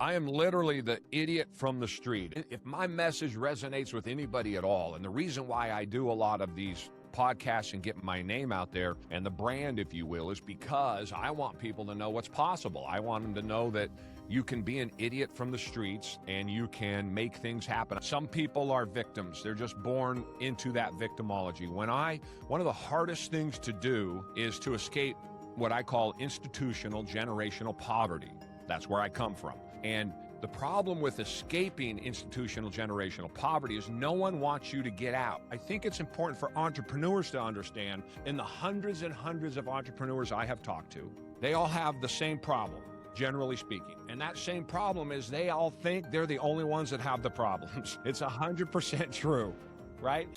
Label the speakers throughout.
Speaker 1: I am literally the idiot from the street. If my message resonates with anybody at all, and the reason why I do a lot of these podcasts and get my name out there and the brand, if you will, is because I want people to know what's possible. I want them to know that you can be an idiot from the streets and you can make things happen. Some people are victims. They're just born into that victimology. One of the hardest things to do is to escape what I call institutional generational poverty. That's where I come from. And the problem with escaping institutional generational poverty is no one wants you to get out. I think it's important for entrepreneurs to understand, in the hundreds and hundreds of entrepreneurs I have talked to, they all have the same problem, generally speaking. And that same problem is they all think they're the only ones that have the problems. It's 100% true, right?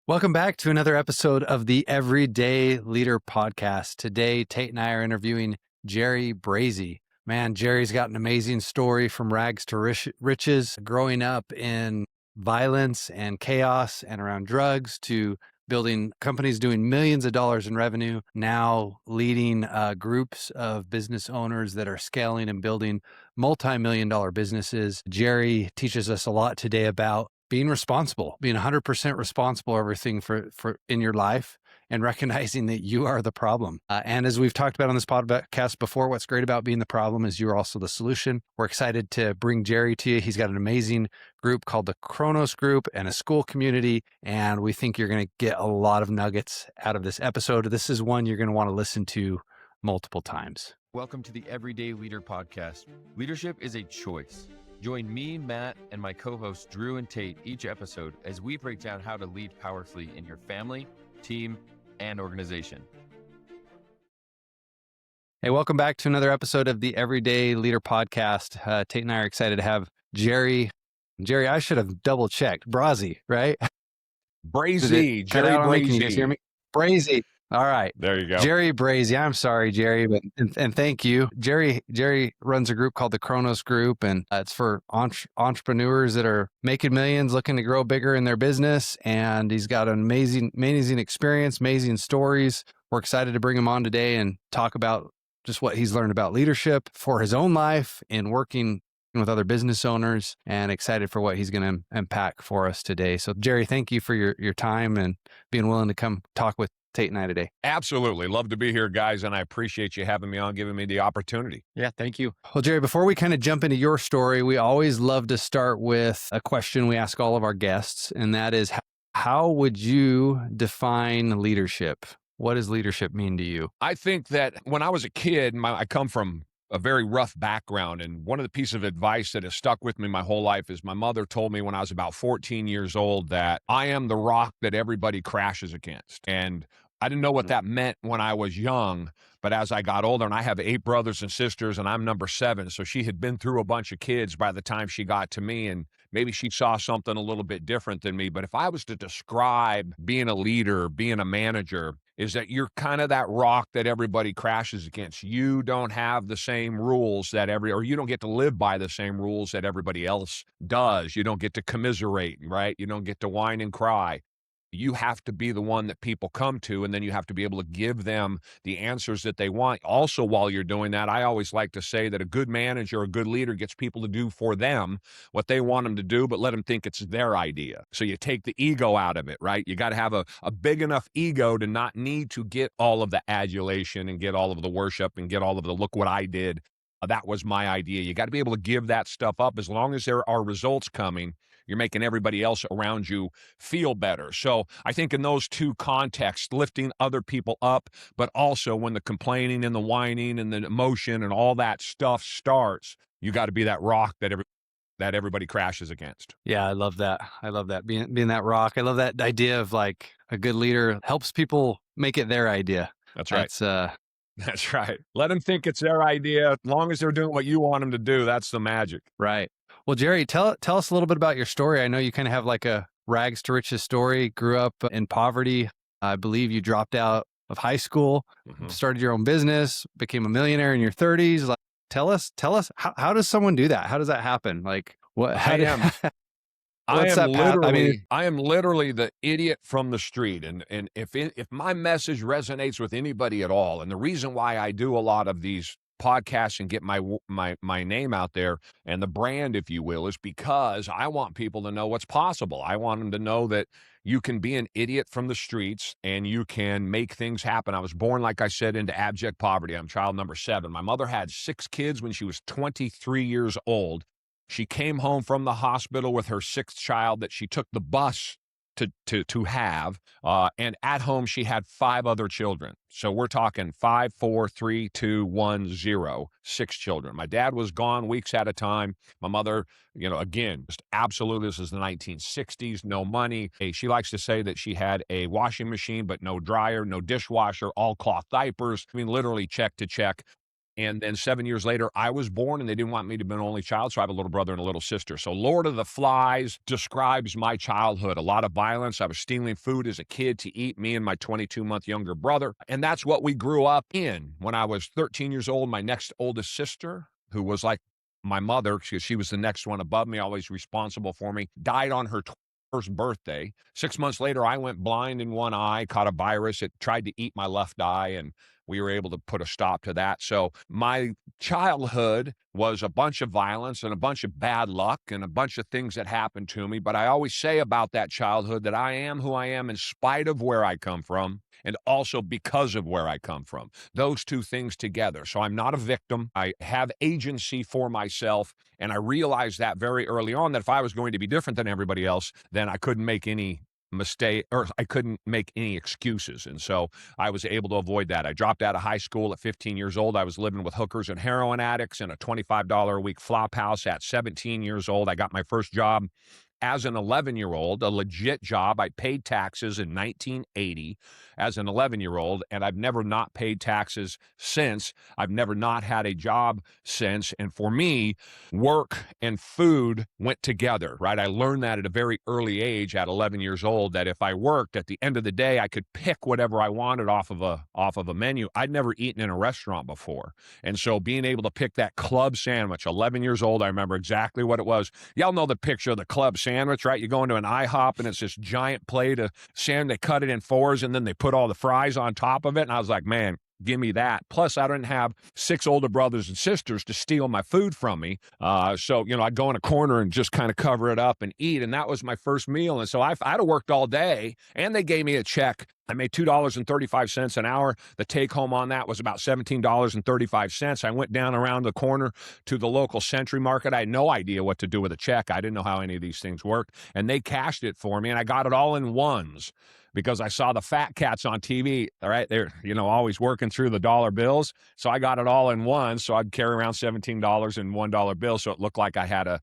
Speaker 2: Welcome back to another episode of the Everyday Leader Podcast. Today, Tate and I are interviewing Jerry Brazie. Man, Jerry's got an amazing story from rags to riches, growing up in violence and chaos and around drugs, to building companies doing millions of dollars in revenue, now leading groups of business owners that are scaling and building multi-million-dollar businesses. Jerry teaches us a lot today about being responsible, being 100% responsible for everything for in your life, and recognizing that you are the problem. And as we've talked about on this podcast before, what's great about being the problem is you're also the solution. We're excited to bring Jerry to you. He's got an amazing group called the Kronos Group and a school community, and we think you're going to get a lot of nuggets out of this episode. This is one you're going to want to listen to multiple times.
Speaker 3: Welcome to the Everyday Leader Podcast. Leadership is a choice. Join me, Matt, and my co-hosts Drew and Tate each episode as we break down how to lead powerfully in your family, team, and organization.
Speaker 2: Hey, welcome back to another episode of the Everyday Leader Podcast. Tate and I are excited to have Jerry. Jerry, I should have double checked. Brazie, right?
Speaker 1: Brazie, Jerry Brazie.
Speaker 2: Can you guys hear me? Brazie. All right.
Speaker 1: There you go.
Speaker 2: Jerry Brazie. I'm sorry, Jerry, but and thank you. Jerry runs a group called the Kronos Group, and it's for entrepreneurs that are making millions, looking to grow bigger in their business. And he's got an amazing experience, amazing stories. We're excited to bring him on today and talk about just what he's learned about leadership for his own life and working with other business owners, and excited for what he's going to unpack for us today. So Jerry, thank you for your time and being willing to come talk with Tate and I today.
Speaker 1: Absolutely. Love to be here, guys, and I appreciate you having me on, giving me the opportunity.
Speaker 2: Yeah, thank you. Well, Jerry, before we kind of jump into your story, we always love to start with a question we ask all of our guests, and that is, how would you define leadership? What does leadership mean to you?
Speaker 1: I think that when I was a kid, I come from a very rough background. And one of the pieces of advice that has stuck with me my whole life is my mother told me when I was about 14 years old that I am the rock that everybody crashes against. And I didn't know what that meant when I was young, but as I got older, and I have 8 brothers and sisters, and I'm number 7. So she had been through a bunch of kids by the time she got to me, and maybe she saw something a little bit different than me. But if I was to describe being a leader, being a manager, is that you're kind of that rock that everybody crashes against. You don't have the same rules that or you don't get to live by the same rules that everybody else does. You don't get to commiserate, right? You don't get to whine and cry. You have to be the one that people come to, and then you have to be able to give them the answers that they want. Also, while you're doing that, I always like to say that a good manager, a good leader gets people to do for them what they want them to do, but let them think it's their idea. So you take the ego out of it, right? You got to have a big enough ego to not need to get all of the adulation and get all of the worship and get all of the look what I did. That was my idea. You got to be able to give that stuff up. As long as there are results coming, you're making everybody else around you feel better. So I think in those two contexts, lifting other people up, but also when the complaining and the whining and the emotion and all that stuff starts, you got to be that rock that everybody crashes against.
Speaker 2: Yeah, I love that. Being that rock. I love that idea of like a good leader helps people make it their idea.
Speaker 1: That's right. That's right. Let them think it's their idea. As long as they're doing what you want them to do, that's the magic.
Speaker 2: Right. Well, Jerry, tell us a little bit about your story. I know you kind of have like a rags to riches story, grew up in poverty. I believe you dropped out of high school, started your own business, became a millionaire in your 30s. Like, tell us, how does someone do that? How does that happen? Like what?
Speaker 1: I am literally the idiot from the street. And if my message resonates with anybody at all, and the reason why I do a lot of these podcast and get my name out there and the brand, if you will, is because I want people to know what's possible. I want them to know that you can be an idiot from the streets and you can make things happen. I was born, like I said, into abject poverty. I'm child number 7. My mother had 6 kids when she was 23 years old. She came home from the hospital with her 6th child that she took the bus to have, and at home she had 5 other children. So we're talking 5, 4, 3, 2, 1, 0, 6 children. My dad was gone weeks at a time. My mother, again, just absolutely, this is the 1960s, no money. She likes to say that she had a washing machine, but no dryer, no dishwasher, all cloth diapers. I mean, literally check to check. And then 7 years later, I was born, and they didn't want me to be an only child, so I have a little brother and a little sister. So Lord of the Flies describes my childhood. A lot of violence. I was stealing food as a kid to eat, me and my 22-month younger brother. And that's what we grew up in. When I was 13 years old, my next oldest sister, who was like my mother, because she was the next one above me, always responsible for me, died on her first birthday. 6 months later, I went blind in one eye, caught a virus. It tried to eat my left eye, and we were able to put a stop to that. So my childhood was a bunch of violence and a bunch of bad luck and a bunch of things that happened to me. But I always say about that childhood that I am who I am in spite of where I come from, and also because of where I come from. Those two things together. So I'm not a victim. I have agency for myself. And I realized that very early on, that if I was going to be different than everybody else, then I couldn't make any mistake, or I couldn't make any excuses. And so I was able to avoid that. I dropped out of high school at 15 years old. I was living with hookers and heroin addicts in a $25 a week flop house at 17 years old. I got my first job as an 11-year-old, a legit job. I paid taxes in 1980 as an 11-year-old, and I've never not paid taxes since. I've never not had a job since. And for me, work and food went together, right? I learned that at a very early age, at 11 years old, that if I worked, at the end of the day, I could pick whatever I wanted off of a menu. I'd never eaten in a restaurant before. And so being able to pick that club sandwich, 11 years old, I remember exactly what it was. Y'all know the picture of the club sandwich, right? You go into an IHOP and it's this giant plate of sand. They cut it in 4s and then they put all the fries on top of it. And I was like, man, give me that. Plus, I didn't have 6 older brothers and sisters to steal my food from me. So, I'd go in a corner and just kind of cover it up and eat. And that was my first meal. And so I'd have worked all day, and they gave me a check. I made $2.35 an hour. The take home on that was about $17.35. I went down around the corner to the local Century Market. I had no idea what to do with a check. I didn't know how any of these things worked. And they cashed it for me, and I got it all in ones, because I saw the fat cats on TV, all right? They're, always working through the dollar bills. So I got it all in one. So I'd carry around $17 in $1 bills. So it looked like I had a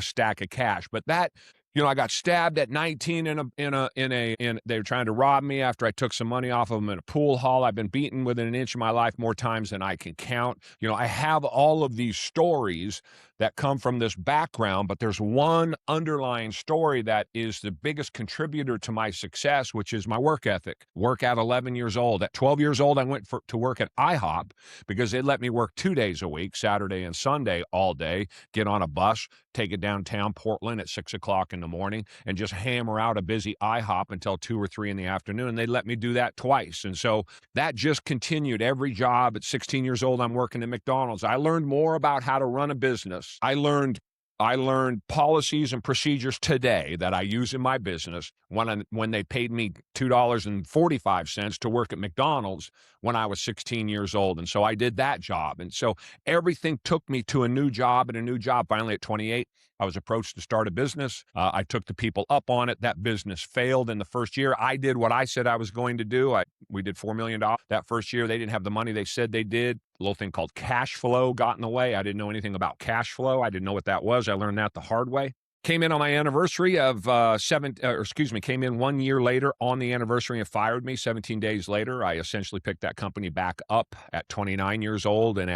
Speaker 1: stack of cash. But that, I got stabbed at 19 they were trying to rob me after I took some money off of them in a pool hall. I've been beaten within an inch of my life more times than I can count. I have all of these stories that come from this background, but there's one underlying story that is the biggest contributor to my success, which is my work ethic. Work at 11 years old. At 12 years old, I went to work at IHOP because they let me work 2 days a week, Saturday and Sunday, all day, get on a bus, take it downtown Portland at 6 o'clock in the morning, and just hammer out a busy IHOP until 2 or 3 in the afternoon. And they let me do that twice. And so that just continued. Every job. At 16 years old, I'm working at McDonald's. I learned more about how to run a business. I learned policies and procedures today that I use in my business when they paid me $2.45 to work at McDonald's when I was 16 years old. And so I did that job. And so everything took me to a new job and a new job. Finally, at 28, I was approached to start a business. I took the people up on it. That business failed in the first year. I did what I said I was going to do. We did $4 million that first year. They didn't have the money they said they did. A little thing called cash flow got in the way. I didn't know anything about cash flow. I didn't know what that was. I learned that the hard way. Came in on my anniversary of came in 1 year later on the anniversary and fired me 17 days later. I essentially picked that company back up at 29 years old, and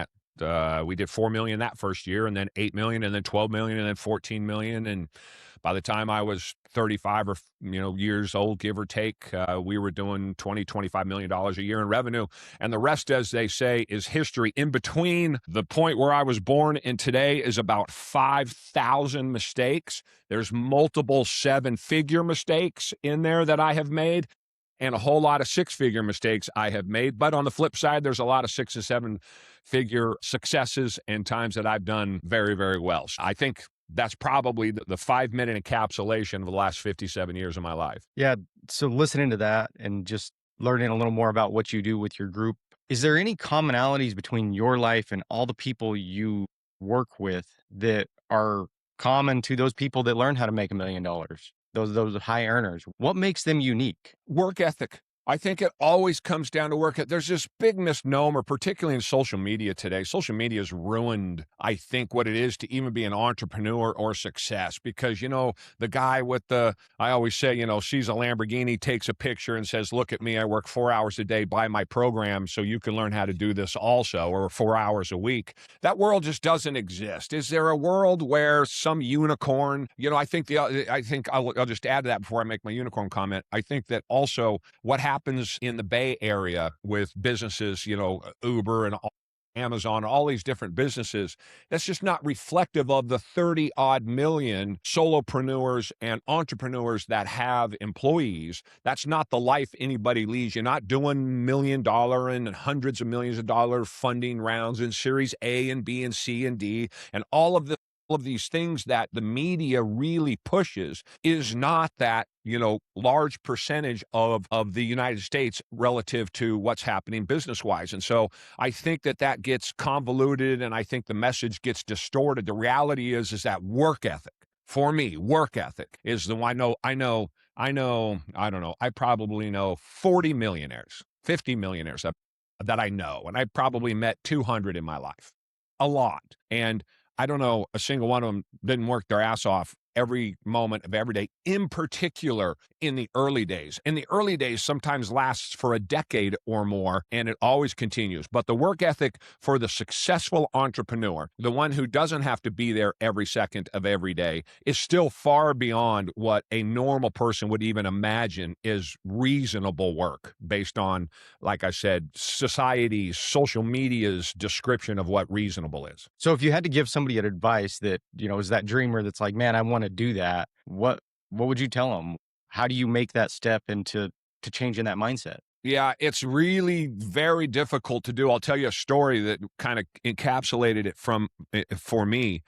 Speaker 1: we did $4 million that first year, and then $8 million, and then $12 million, and then $14 million. And by the time I was 35 or years old, give or take, we were doing $20-25 million a year in revenue. And the rest, as they say, is history. In between the point where I was born and today is about 5,000 mistakes. There's multiple 7-figure mistakes in there that I have made. and a whole lot of six-figure mistakes I have made. But on the flip side, there's a lot of 6 and 7-figure successes and times that I've done very, very well. So I think that's probably the 5-minute encapsulation of the last 57 years of my life.
Speaker 4: Yeah. So listening to that and just learning a little more about what you do with your group, is there any commonalities between your life and all the people you work with that are common to those people that learn how to make $1 million? Those high earners. What makes them unique?
Speaker 1: Work ethic. I think it always comes down to work. There's this big misnomer, particularly in social media today. Social media has ruined, I think, what it is to even be an entrepreneur or success. Because, the guy with I always say, sees a Lamborghini, takes a picture and says, look at me, I work 4 hours a day, buy my program so you can learn how to do this also, or 4 hours a week. That world just doesn't exist. Is there a world where some unicorn, I think I'll just add to that before I make my unicorn comment. I think that also what happens in the Bay Area with businesses, Uber and Amazon, all these different businesses, that's just not reflective of the 30 odd million solopreneurs and entrepreneurs that have employees. That's not the life anybody leads. You're not doing $1 million and hundreds of millions of dollars funding rounds in Series A and B and C and D and all of these things that the media really pushes is not that, large percentage of the United States relative to what's happening business-wise. And so I think that gets convoluted, and I think the message gets distorted. The reality is that work ethic, for me, work ethic is the one I know, I don't know, I probably know 40 millionaires, 50 millionaires that I know, and I probably met 200 in my life, a lot. And I don't know a single one of them didn't work their ass off every moment of every day, in particular in the early days. And the early days sometimes lasts for a decade or more, and it always continues. But the work ethic for the successful entrepreneur, the one who doesn't have to be there every second of every day, is still far beyond what a normal person would even imagine is reasonable work based on, like I said, society's, social media's description of what reasonable is.
Speaker 4: So if you had to give somebody advice that, is that dreamer that's like, man, I want to do that, what would you tell them? How do you make that step into changing that mindset?
Speaker 1: Yeah, it's really very difficult to do. I'll tell you a story that kind of encapsulated it for me,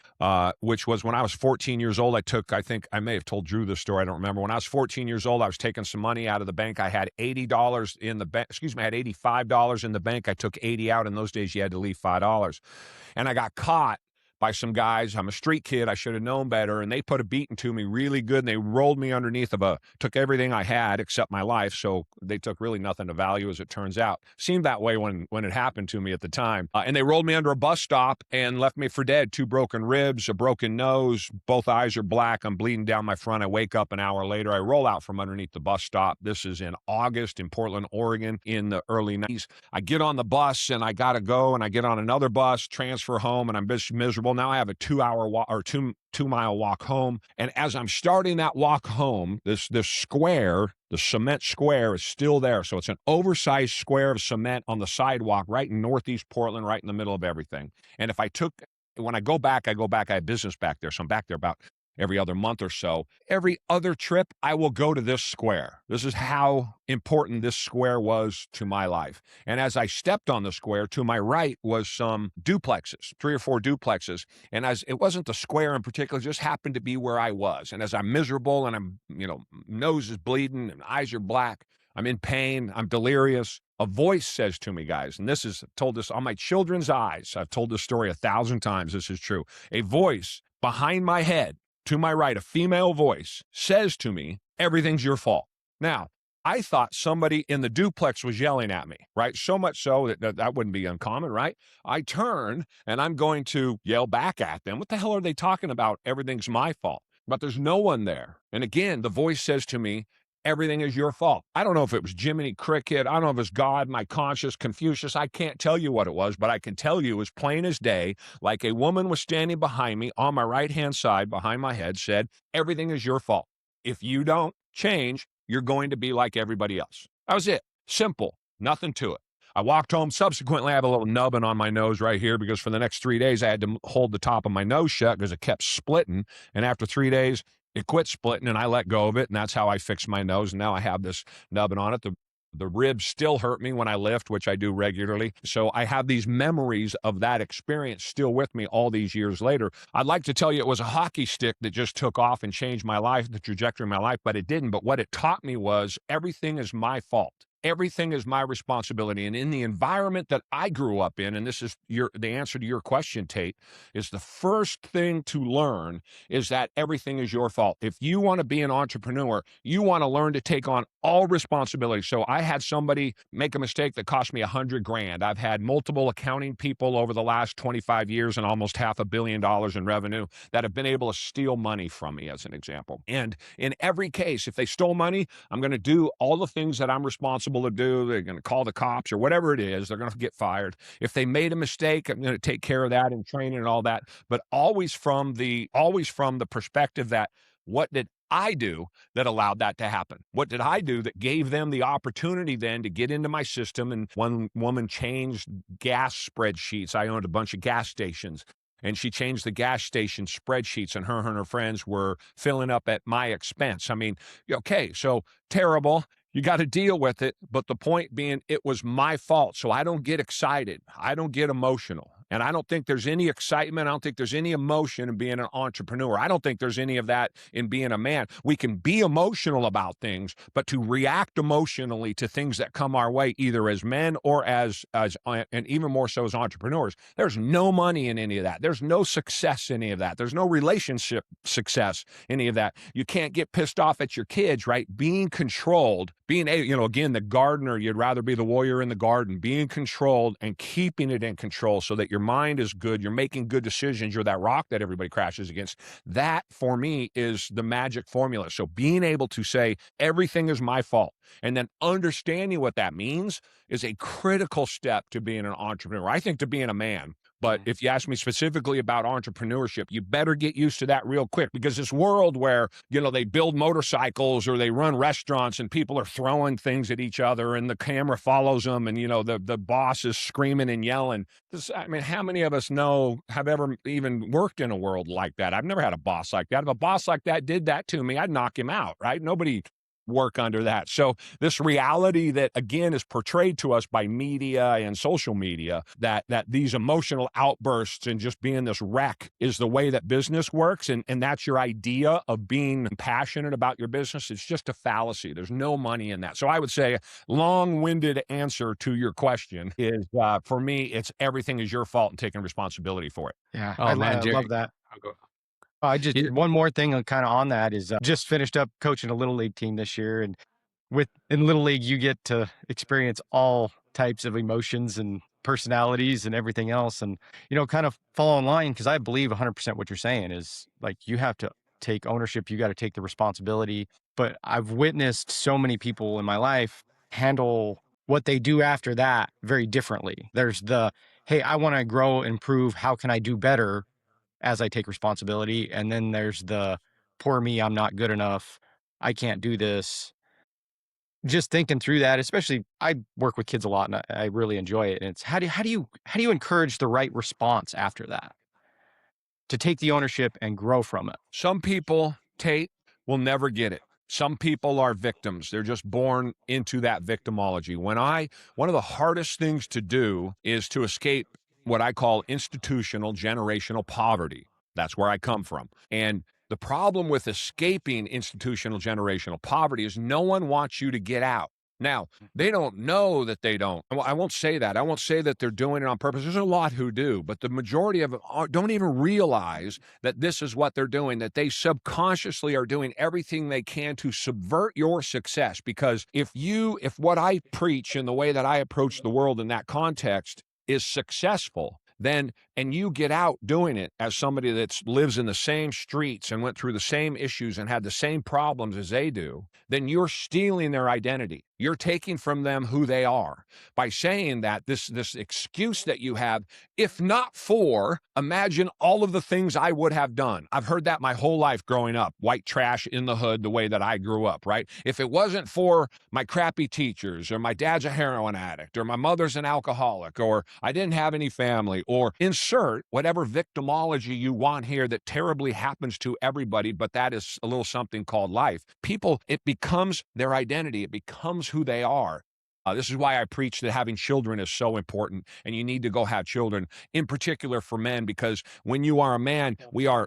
Speaker 1: which was when I was 14 years old. I think I may have told Drew this story. I don't remember. When I was 14 years old, I was taking some money out of the bank. I had $80 in the bank. I had $85 in the bank. I took 80 out. In those days, you had to leave $5. And I got caught by some guys. I'm a street kid. I should have known better. And they put a beating to me really good. And they rolled me underneath took everything I had except my life. So they took really nothing to value, as it turns out. Seemed that way when it happened to me at the time. And they rolled me under a bus stop and left me for dead. 2 broken ribs, a broken nose, both eyes are black. I'm bleeding down my front. I wake up an hour later. I roll out from underneath the bus stop. This is in August in Portland, Oregon in the early 90s. I get on the bus and I got to go, and I get on another bus, transfer home, and I'm just miserable. Now I have a 2-hour walk or 2-mile walk home. And as I'm starting that walk home, this square, the cement square, is still there. So it's an oversized square of cement on the sidewalk right in Northeast Portland, right in the middle of everything. And when I go back, I have business back there. So I'm back there about every other month or so. Every other trip, I will go to this square. This is how important this square was to my life. And as I stepped on the square, to my right was some duplexes, 3 or 4 duplexes. And as it wasn't the square in particular, it just happened to be where I was. And as I'm miserable and I'm, nose is bleeding and eyes are black, I'm in pain, I'm delirious, a voice says to me, guys, and told this on my children's eyes. I've told this story 1,000 times. This is true. A voice behind my head, to my right, a female voice, says to me, everything's your fault. Now, I thought somebody in the duplex was yelling at me, right? So much so that wouldn't be uncommon, right? I turn and I'm going to yell back at them. What the hell are they talking about? Everything's my fault. But there's no one there. And again, the voice says to me, everything is your fault. I don't know if it was Jiminy Cricket. I don't know if it was God, my conscience, Confucius. I can't tell you what it was, but I can tell you as plain as day, like a woman was standing behind me on my right-hand side behind my head, said, everything is your fault. If you don't change, you're going to be like everybody else. That was it. Simple. Nothing to it. I walked home. Subsequently, I have a little nubbin on my nose right here because for the next 3 days, I had to hold the top of my nose shut because it kept splitting. And after 3 days, it quit splitting and I let go of it. And that's how I fixed my nose. And now I have this nubbin on it. The ribs still hurt me when I lift, which I do regularly. So I have these memories of that experience still with me all these years later. I'd like to tell you it was a hockey stick that just took off and changed my life, the trajectory of my life, but it didn't. But what it taught me was everything is my fault. Everything is my responsibility. And in the environment that I grew up in, and this is the answer to your question, Tate, is the first thing to learn is that everything is your fault. If you want to be an entrepreneur, you want to learn to take on all responsibility. So I had somebody make a mistake that cost me $100,000. I've had multiple accounting people over the last 25 years and almost $500 million in revenue that have been able to steal money from me, as an example. And in every case, if they stole money, I'm going to do all the things that I'm responsible to do. They're going to call the cops or whatever it is. They're going to get fired. If they made a mistake, I'm going to take care of that and training and all that. But always from the perspective that what did I do that allowed that to happen? What did I do that gave them the opportunity then to get into my system? And one woman changed gas spreadsheets. I owned a bunch of gas stations. And she changed the gas station spreadsheets, and her friends were filling up at my expense. I mean, okay, so terrible. You got to deal with it. But the point being, it was my fault. So I don't get excited. I don't get emotional. And I don't think there's any excitement. I don't think there's any emotion in being an entrepreneur. I don't think there's any of that in being a man. We can be emotional about things, but to react emotionally to things that come our way, either as men or as and even more so as entrepreneurs, there's no money in any of that. There's no success in any of that. There's no relationship success in any of that. You can't get pissed off at your kids, right? Being controlled, again, the gardener, you'd rather be the warrior in the garden, being controlled and keeping it in control so that your mind is good, you're making good decisions, you're that rock that everybody crashes against. That, for me, is the magic formula. So being able to say, everything is my fault, and then understanding what that means is a critical step to being an entrepreneur. I think to being a man. But if you ask me specifically about entrepreneurship, you better get used to that real quick, because this world where, they build motorcycles or they run restaurants and people are throwing things at each other and the camera follows them and, the boss is screaming and yelling. How many of us have ever even worked in a world like that? I've never had a boss like that. If a boss like that did that to me, I'd knock him out, right? Nobody work under that. So this reality that, again, is portrayed to us by media and social media, that these emotional outbursts and just being this wreck is the way that business works, and that's your idea of being passionate about your business, it's just a fallacy. There's no money in that. So I would say long-winded answer to your question is, for me, it's everything is your fault and taking responsibility for it.
Speaker 4: Yeah.
Speaker 2: Oh, man,
Speaker 4: I
Speaker 2: Jerry.
Speaker 4: love that. One more thing kind of on that is just finished up coaching a little league team this year. And in little league, you get to experience all types of emotions and personalities and everything else. And, kind of fall in line, because I believe 100% what you're saying is, like, you have to take ownership. You got to take the responsibility. But I've witnessed so many people in my life handle what they do after that very differently. There's hey, I want to grow, improve. How can I do better as I take responsibility? And then there's the poor me, I'm not good enough, I can't do this. Just thinking through that, especially I work with kids a lot and I really enjoy it. And it's how do you encourage the right response after that to take the ownership and grow from it?
Speaker 1: Some people, Tate, will never get it. Some people are victims. They're just born into that victimology. One of the hardest things to do is to escape what I call institutional generational poverty. That's where I come from. And the problem with escaping institutional generational poverty is no one wants you to get out. Now, they don't know that they don't. I won't say that. I won't say that they're doing it on purpose. There's a lot who do, but the majority of them don't even realize that this is what they're doing, that they subconsciously are doing everything they can to subvert your success. Because if what I preach and the way that I approach the world in that context is successful, then, and you get out doing it as somebody that lives in the same streets and went through the same issues and had the same problems as they do, then you're stealing their identity. You're taking from them who they are by saying that this excuse that you have, if not for, imagine all of the things I would have done. I've heard that my whole life growing up, white trash in the hood, the way that I grew up, right? If it wasn't for my crappy teachers, or my dad's a heroin addict, or my mother's an alcoholic, or I didn't have any family, or insert whatever victimology you want here that terribly happens to everybody, but that is a little something called life. People, it becomes their identity. It becomes who they are. This is why I preach that having children is so important, and you need to go have children, in particular for men, because when you are a man, we I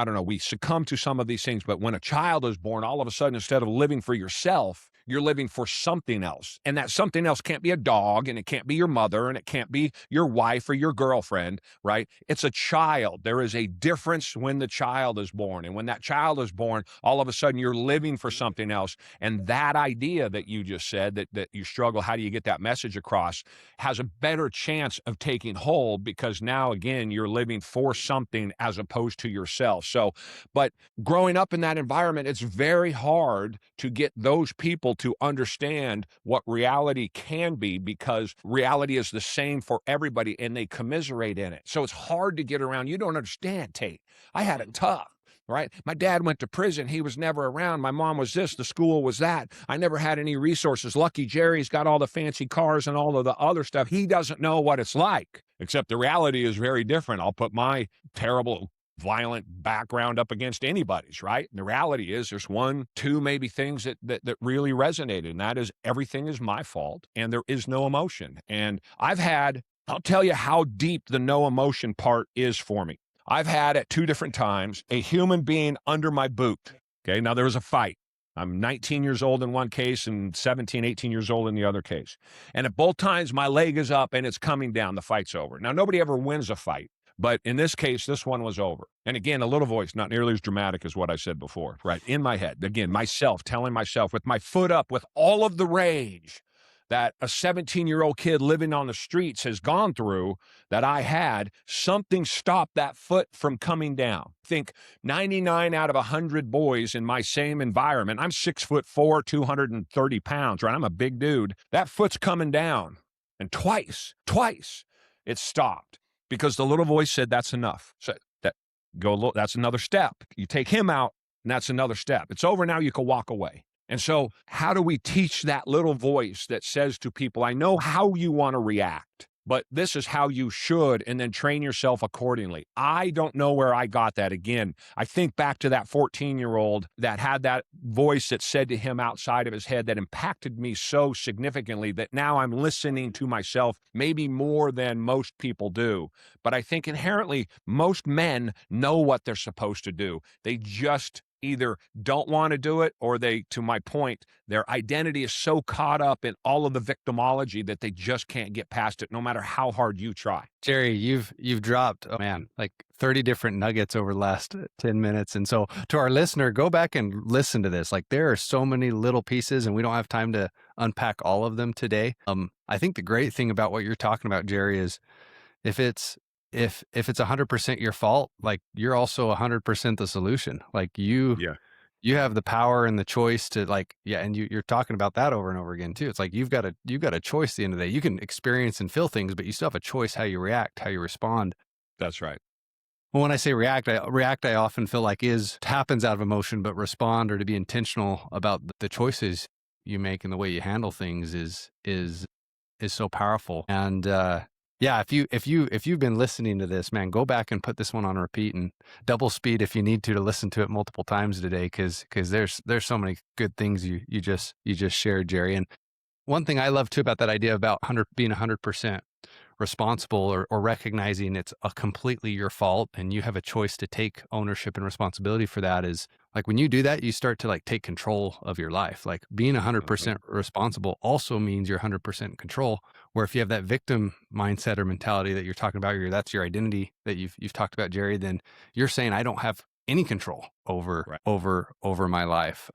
Speaker 1: don't know, we succumb to some of these things. But when a child is born, all of a sudden, instead of living for yourself, you're living for something else. And that something else can't be a dog, and it can't be your mother, and it can't be your wife or your girlfriend, right? It's a child. There is a difference when the child is born. And when that child is born, all of a sudden you're living for something else. And that idea that you just said, that you struggle, how do you get that message across, has a better chance of taking hold, because now, again, you're living for something as opposed to yourself. So, but growing up in that environment, it's very hard to get those people to understand what reality can be, because reality is the same for everybody and they commiserate in it. So it's hard to get around. You don't understand, Tate. I had it tough. Right? My dad went to prison. He was never around. My mom was this. The school was that. I never had any resources. Lucky Jerry's got all the fancy cars and all of the other stuff. He doesn't know what it's like, except the reality is very different. I'll put my terrible, violent background up against anybody's, right? And the reality is there's one, two, maybe things that really resonated, and that is everything is my fault and there is no emotion. And I'll tell you how deep the no emotion part is for me. I've had at 2 different times a human being under my boot. Okay, now there was a fight. I'm 19 years old in one case and 17, 18 years old in the other case. And at both times, my leg is up and it's coming down. The fight's over. Now, nobody ever wins a fight. But in this case, this one was over. And again, a little voice, not nearly as dramatic as what I said before, right? In my head, again, myself, telling myself with my foot up, with all of the rage that a 17-year-old kid living on the streets has gone through, that I had, something stopped that foot from coming down. Think 99 out of 100 boys in my same environment. I'm 6'4", 230 pounds, right? I'm a big dude. That foot's coming down. And twice, it stopped, because the little voice said, that's enough. So that's another step. You take him out, and that's another step. It's over now, you can walk away. And so how do we teach that little voice that says to people, I know how you want to react, but this is how you should, and then train yourself accordingly. I don't know where I got that. Again, I think back to that 14-year-old that had that voice that said to him outside of his head that impacted me so significantly that now I'm listening to myself maybe more than most people do. But I think inherently most men know what they're supposed to do. They just either don't want to do it, or they, to my point, their identity is so caught up in all of the victimology that they just can't get past it, no matter how hard you try.
Speaker 2: Jerry, you've dropped, oh man, like 30 different nuggets over the last 10 minutes. And so to our listener, go back and listen to this. Like, there are so many little pieces and we don't have time to unpack all of them today. I think the great thing about what you're talking about, Jerry, is if it's 100% your fault, like, you're also 100% the solution. Like, you have the power and the choice to, like, and you're talking about that over and over again too. It's like, you've got a choice at the end of the day. You can experience and feel things, but you still have a choice how you react, how you respond.
Speaker 1: That's right.
Speaker 2: Well, when I say react, I often feel like happens out of emotion, but respond, or to be intentional about the choices you make and the way you handle things is so powerful. And, yeah, if you've been listening to this, man, go back and put this one on repeat and double speed if you need to listen to it multiple times today, because there's so many good things you just shared, Jerry. And one thing I love too about that idea about being 100% responsible, or recognizing it's completely your fault and you have a choice to take ownership and responsibility for that, is like, when you do that, you start to like take control of your life. Like, being 100% responsible also means you're 100% in control. Where if you have that victim mindset or mentality that you're talking about, that's your identity that you've talked about, Jerry, then you're saying, I don't have any control over my life.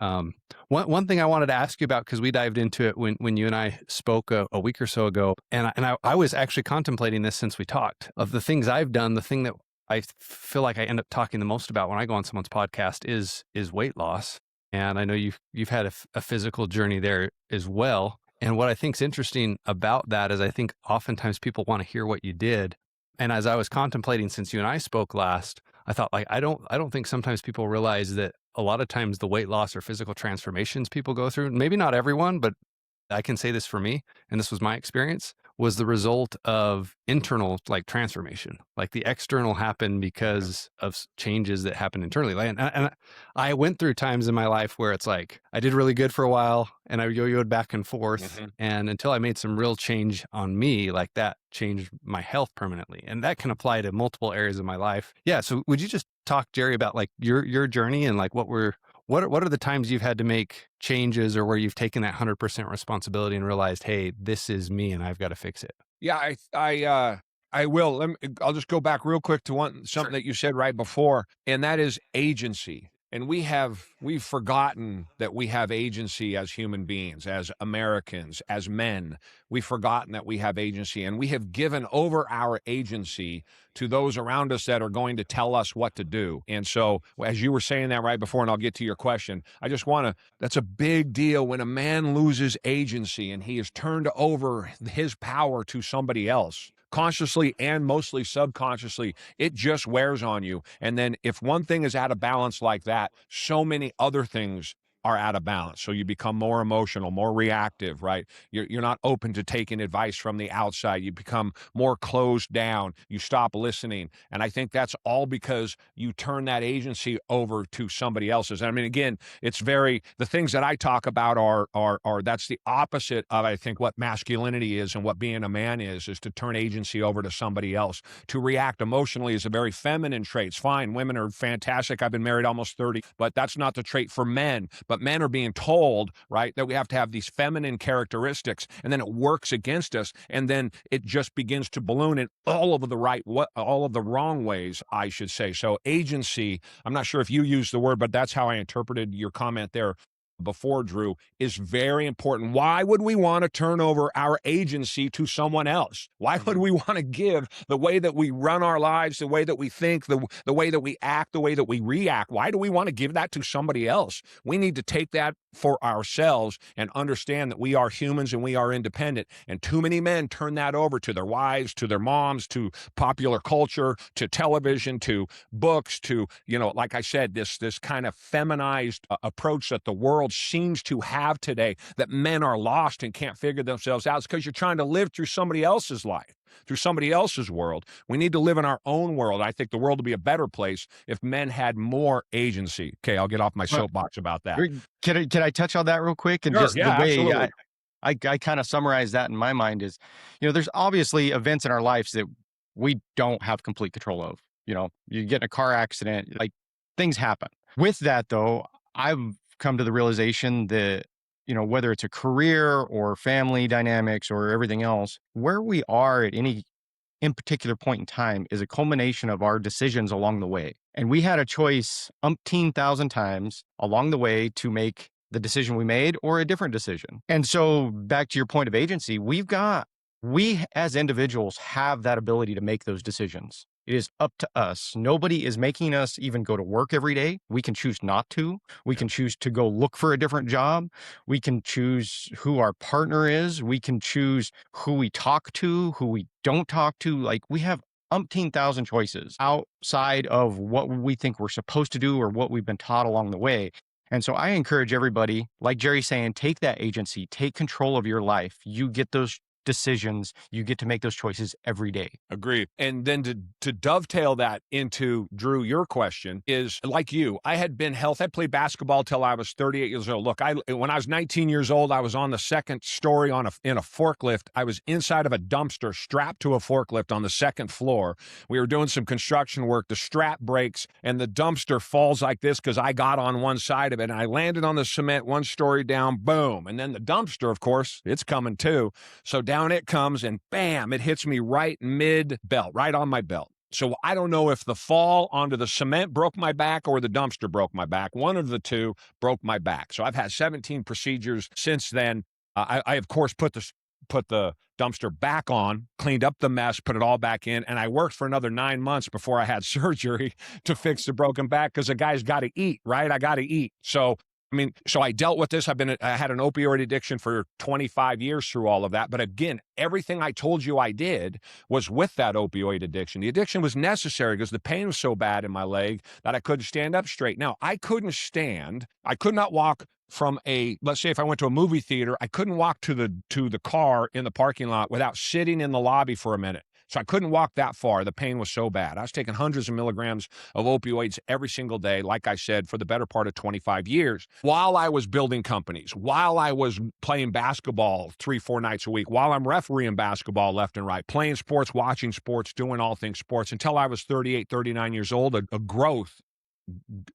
Speaker 2: One thing I wanted to ask you about, because we dived into it when you and I spoke a week or so ago, and I was actually contemplating this since we talked. Of the things I've done, the thing that I feel like I end up talking the most about when I go on someone's podcast is weight loss. And I know you've had a physical journey there as well. And what I think is interesting about that is I think oftentimes people want to hear what you did. And as I was contemplating since you and I spoke last, I thought like I don't think sometimes people realize that a lot of times the weight loss or physical transformations people go through, maybe not everyone, but I can say this for me, and this was my experience, was the result of internal like transformation. Like the external happened because of changes that happened internally. Like, and I went through times in my life where it's like I did really good for a while and I yo-yoed back and forth.
Speaker 1: Mhm.
Speaker 2: And until I made some real change on me, like that changed my health permanently. And that can apply to multiple areas of my life. Yeah. So would you just talk, Jerry, about like your journey and like what are the times you've had to make changes or where you've taken that 100% responsibility and realized, hey, this is me and I've got to fix it?
Speaker 1: Yeah, I will. I'll just go back real quick to something that you said right before, and that is agency. And we've forgotten that we have agency as human beings, as Americans, as men. We've forgotten that we have agency, and we have given over our agency to those around us that are going to tell us what to do. And so, as you were saying that right before, and I'll get to your question, I just want to, that's a big deal when a man loses agency and he has turned over his power to somebody else. Consciously and mostly subconsciously, it just wears on you. And then if one thing is out of balance like that, so many other things are out of balance. So you become more emotional, more reactive, right? You're not open to taking advice from the outside. You become more closed down. You stop listening. And I think that's all because you turn that agency over to somebody else's. I mean, again, the things that I talk about are that's the opposite of, I think, what masculinity is and what being a man is to turn agency over to somebody else. To react emotionally is a very feminine trait. It's fine. Women are fantastic. I've been married almost 30, but that's not the trait for men. But men are being told, right, that we have to have these feminine characteristics, and then it works against us, and then it just begins to balloon in all of the wrong ways, I should say. So agency, I'm not sure if you used the word, but that's how I interpreted your comment there before, Drew, is very important. Why would we want to turn over our agency to someone else? Why would we want to give the way that we run our lives, the way that we think, the way that we act, the way that we react? Why do we want to give that to somebody else? We need to take that for ourselves and understand that we are humans and we are independent. And too many men turn that over to their wives, to their moms, to popular culture, to television, to books, to, like I said, this kind of feminized approach that the world seems to have today, that men are lost and can't figure themselves out. It's because you're trying to live through somebody else's life, through somebody else's world. We need to live in our own world. I think the world would be a better place if men had more agency. Okay, I'll get off my soapbox about that.
Speaker 4: Can I touch on that real quick? And
Speaker 1: Sure,
Speaker 4: just
Speaker 1: yeah,
Speaker 4: the way
Speaker 1: absolutely.
Speaker 4: I kind of summarize that in my mind is, there's obviously events in our lives that we don't have complete control of. You get in a car accident, like things happen. With that though, I've come to the realization that, whether it's a career or family dynamics or everything else, where we are at any in particular point in time is a culmination of our decisions along the way. And we had a choice umpteen thousand times along the way to make the decision we made or a different decision. And so back to your point of agency, we as individuals have that ability to make those decisions. It is up to us. Nobody is making us even go to work every day. We can choose not to. We can choose to go look for a different job. We can choose who our partner is. We can choose who we talk to, who we don't talk to. Like we have umpteen thousand choices outside of what we think we're supposed to do or what we've been taught along the way. And so I encourage everybody, like Jerry's saying, take that agency, take control of your life. You get those decisions. You get to make those choices every day.
Speaker 1: Agreed. And then to dovetail that into, Drew, your question is, like you, I had been healthy. I played basketball till I was 38 years old. Look, when I was 19 years old, I was on the second story in a forklift. I was inside of a dumpster strapped to a forklift on the second floor. We were doing some construction work. The strap breaks and the dumpster falls like this because I got on one side of it and I landed on the cement one story down, boom. And then the dumpster, of course, it's coming too. So down it comes and bam, it hits me right mid-belt, right on my belt. So I don't know if the fall onto the cement broke my back or the dumpster broke my back. One of the two broke my back. So I've had 17 procedures since then. I of course put the dumpster back on, cleaned up the mess, put it all back in, and I worked for another 9 months before I had surgery to fix the broken back because the guy's got to eat, right? I got to eat. So I mean, so I dealt with this. I had an opioid addiction for 25 years through all of that. But again, everything I told you I did was with that opioid addiction. The addiction was necessary because the pain was so bad in my leg that I couldn't stand up straight. Now, I could not walk from let's say if I went to a movie theater, I couldn't walk to the car in the parking lot without sitting in the lobby for a minute. So I couldn't walk that far. The pain was so bad. I was taking hundreds of milligrams of opioids every single day, like I said, for the better part of 25 years, while I was building companies, while I was playing basketball 3-4 nights a week, while I'm refereeing basketball left and right, playing sports, watching sports, doing all things sports, until I was 38, 39 years old. A growth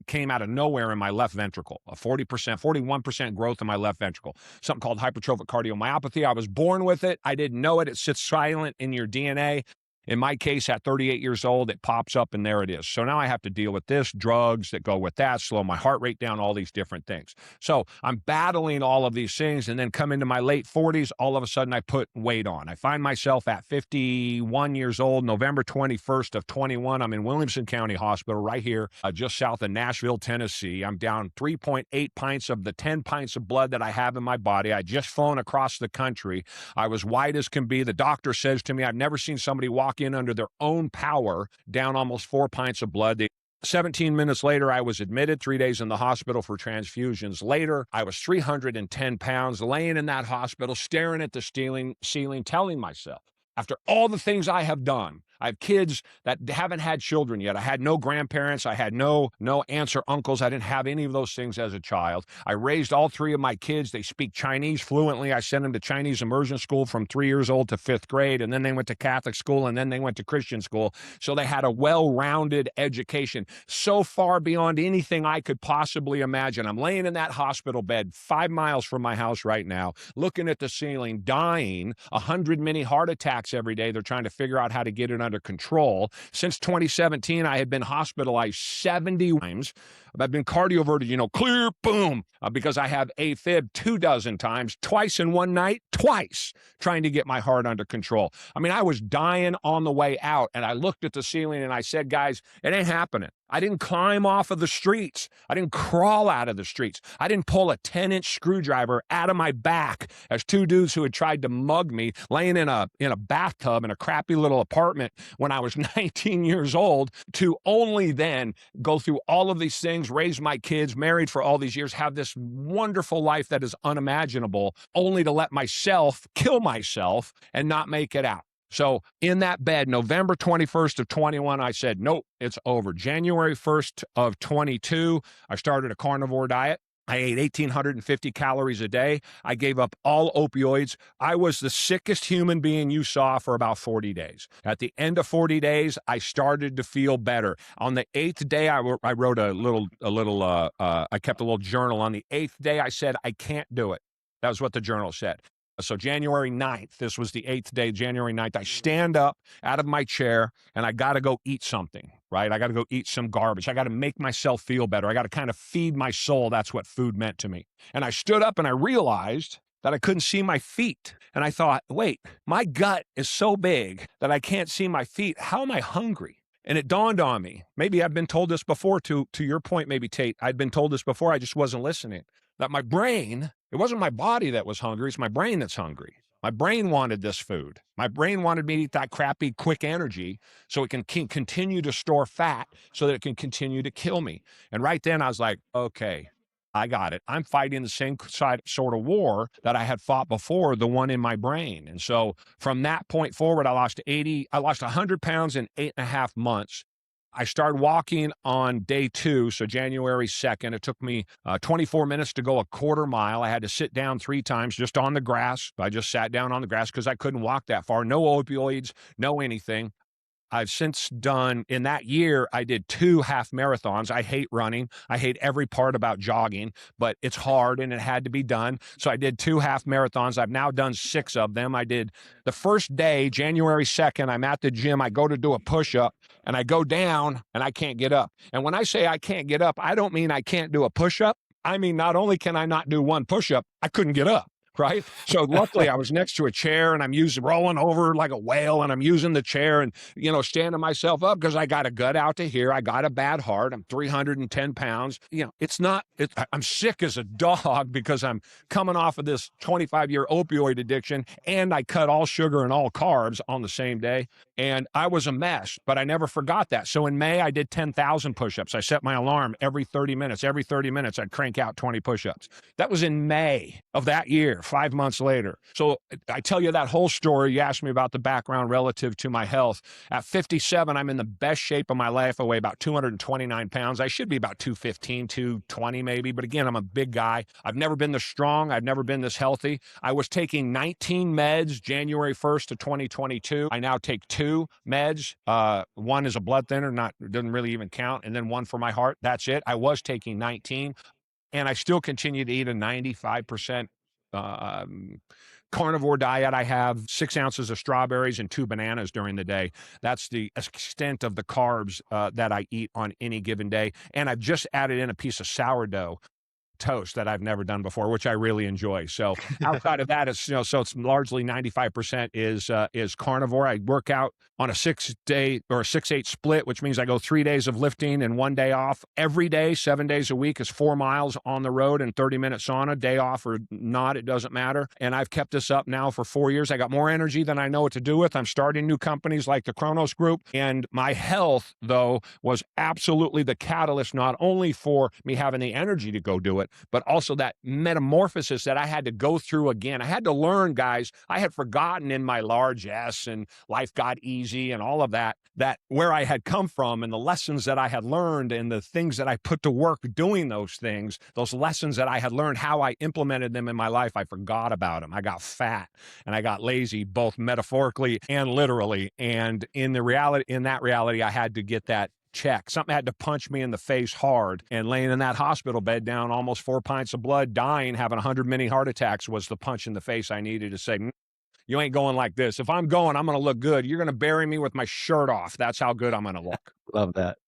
Speaker 1: came out of nowhere in my left ventricle, a 40%, 41% growth in my left ventricle, something called hypertrophic cardiomyopathy. I was born with it. I didn't know it. It sits silent in your DNA. In my case, at 38 years old, it pops up and there it is. So now I have to deal with this, drugs that go with that, slow my heart rate down, all these different things. So I'm battling all of these things, and then come into my late 40s, all of a sudden I put weight on. I find myself at 51 years old, November 21st of 21. I'm in Williamson County Hospital right here, just south of Nashville, Tennessee. I'm down 3.8 pints of the 10 pints of blood that I have in my body. I just flown across the country. I was white as can be. The doctor says to me, I've never seen somebody walk in under their own power, down almost 4 pints of blood. 17 minutes later, I was admitted, 3 days in the hospital for transfusions. Later, I was 310 pounds, laying in that hospital, staring at the ceiling, telling myself, after all the things I have done, I have kids that haven't had children yet. I had no grandparents. I had no aunts or uncles. I didn't have any of those things as a child. I raised all 3 of my kids. They speak Chinese fluently. I sent them to Chinese immersion school from 3 years old to 5th grade, and then they went to Catholic school, and then they went to Christian school. So they had a well-rounded education, so far beyond anything I could possibly imagine. I'm laying in that hospital bed 5 miles from my house right now, looking at the ceiling, dying, 100 mini heart attacks every day. They're trying to figure out how to get it under control. Since 2017, I had been hospitalized 70 times. I've been cardioverted, clear, boom, because I have AFib 24 times, twice in one night, twice, trying to get my heart under control. I mean, I was dying on the way out, and I looked at the ceiling and I said, guys, it ain't happening. I didn't climb off of the streets. I didn't crawl out of the streets. I didn't pull a 10-inch screwdriver out of my back as 2 dudes who had tried to mug me laying in a bathtub in a crappy little apartment when I was 19 years old, to only then go through all of these things, raise my kids, married for all these years, have this wonderful life that is unimaginable, only to let myself kill myself and not make it out. So in that bed, November 21st of 21, I said, nope, it's over. January 1st of 22, I started a carnivore diet. I ate 1,850 calories a day. I gave up all opioids. I was the sickest human being you saw for about 40 days. At the end of 40 days, I started to feel better. On the 8th day, I wrote I kept a little journal. On the 8th day, I said, I can't do it. That was what the journal said. So January 9th, this was the 8th day, January 9th, I stand up out of my chair and I got to go eat something, right? I got to go eat some garbage. I got to make myself feel better. I got to kind of feed my soul. That's what food meant to me. And I stood up and I realized that I couldn't see my feet. And I thought, wait, my gut is so big that I can't see my feet. How am I hungry? And it dawned on me, maybe I've been told this before, to your point, maybe Tate, I'd been told this before, I just wasn't listening, that my brain, it wasn't my body that was hungry, it's my brain that's hungry. My brain wanted this food. My brain wanted me to eat that crappy, quick energy so it can continue to store fat so that it can continue to kill me. And right then I was like, okay, I got it. I'm fighting the same sort of war that I had fought before, the one in my brain. And so from that point forward, I lost 100 pounds in 8.5 months. I started walking on day 2, so January 2nd. It took me 24 minutes to go a quarter mile. I had to sit down 3 times just on the grass. I just sat down on the grass because I couldn't walk that far. No opioids, no anything. I've since done, in that year, I did 2 half marathons. I hate running. I hate every part about jogging, but it's hard and it had to be done. So I did 2 half marathons. I've now done 6 of them. I did the first day, January 2nd, I'm at the gym. I go to do a push-up and I go down and I can't get up. And when I say I can't get up, I don't mean I can't do a push-up. I mean, not only can I not do one push-up, I couldn't get up. right? So luckily I was next to a chair and I'm rolling over like a whale and I'm using the chair and, standing myself up because I got a gut out to here. I got a bad heart. I'm 310 pounds. I'm sick as a dog because I'm coming off of this 25-year opioid addiction and I cut all sugar and all carbs on the same day. And I was a mess, but I never forgot that. So in May, I did 10,000 push-ups. I set my alarm every 30 minutes. Every 30 minutes, I'd crank out 20 push-ups. That was in May of that year, 5 months later. So I tell you that whole story. You asked me about the background relative to my health. At 57, I'm in the best shape of my life. I weigh about 229 pounds. I should be about 215, 220 maybe. But again, I'm a big guy. I've never been this strong. I've never been this healthy. I was taking 19 meds January 1st of 2022. I now take 2 meds. One is a blood thinner, doesn't really even count. And then one for my heart. That's it. I was taking 19. And I still continue to eat a 95% carnivore diet. I have 6 ounces of strawberries and 2 bananas during the day. That's the extent of the carbs that I eat on any given day. And I've just added in a piece of sourdough toast that I've never done before, which I really enjoy. So outside of that, it's so it's largely 95% is carnivore. I work out on a 6-day or a 6-8 split, which means I go 3 days of lifting and 1 day off every day. 7 days a week is 4 miles on the road and 30-minute sauna. Day off or not, it doesn't matter. And I've kept this up now for 4 years. I got more energy than I know what to do with. I'm starting new companies like the Kronos Group, and my health though was absolutely the catalyst, not only for me having the energy to go do it, but also that metamorphosis that I had to go through again. I had to learn, guys. I had forgotten in my large S and life got easy and all of that where I had come from and the lessons that I had learned and the things that I put to work doing those things, those lessons that I had learned, how I implemented them in my life, I forgot about them. I got fat and I got lazy, both metaphorically and literally. And in that reality, I had to get that check. Something had to punch me in the face hard, and laying in that hospital bed down, almost 4 pints of blood, dying, having 100 mini heart attacks was the punch in the face I needed to say, you ain't going like this. If I'm going, I'm going to look good. You're going to bury me with my shirt off. That's how good I'm going to look.
Speaker 2: Love that.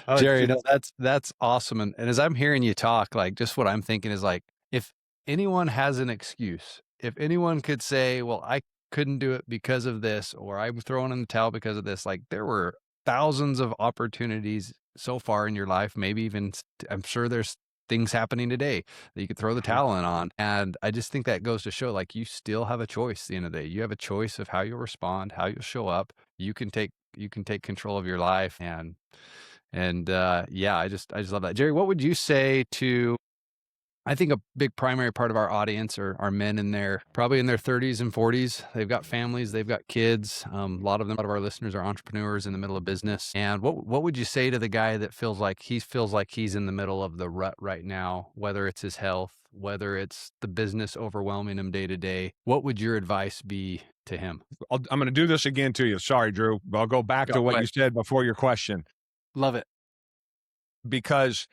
Speaker 4: Oh,
Speaker 2: Jerry, no, that's awesome. And as I'm hearing you talk, like just what I'm thinking is like, if anyone has an excuse, if anyone could say, well, I couldn't do it because of this, or I'm throwing in the towel because of this, like there were thousands of opportunities so far in your life, maybe even I'm sure there's things happening today that you could throw the towel in on. And I just think that goes to show like you still have a choice at the end of the day. You have a choice of how you'll respond, how you'll show up. You can take control of your life. And yeah, I just love that. Jerry, what would you say to, I think a big primary part of our audience are men probably in their 30s and 40s. They've got families, they've got kids. A lot of our listeners are entrepreneurs in the middle of business. And what would you say to the guy that feels like he's in the middle of the rut right now, whether it's his health, whether it's the business overwhelming him day to day? What would your advice be to him?
Speaker 1: I'm going to do this again to you. Sorry, Drew. I'll go back to what you said before your question.
Speaker 2: Love it.
Speaker 1: Because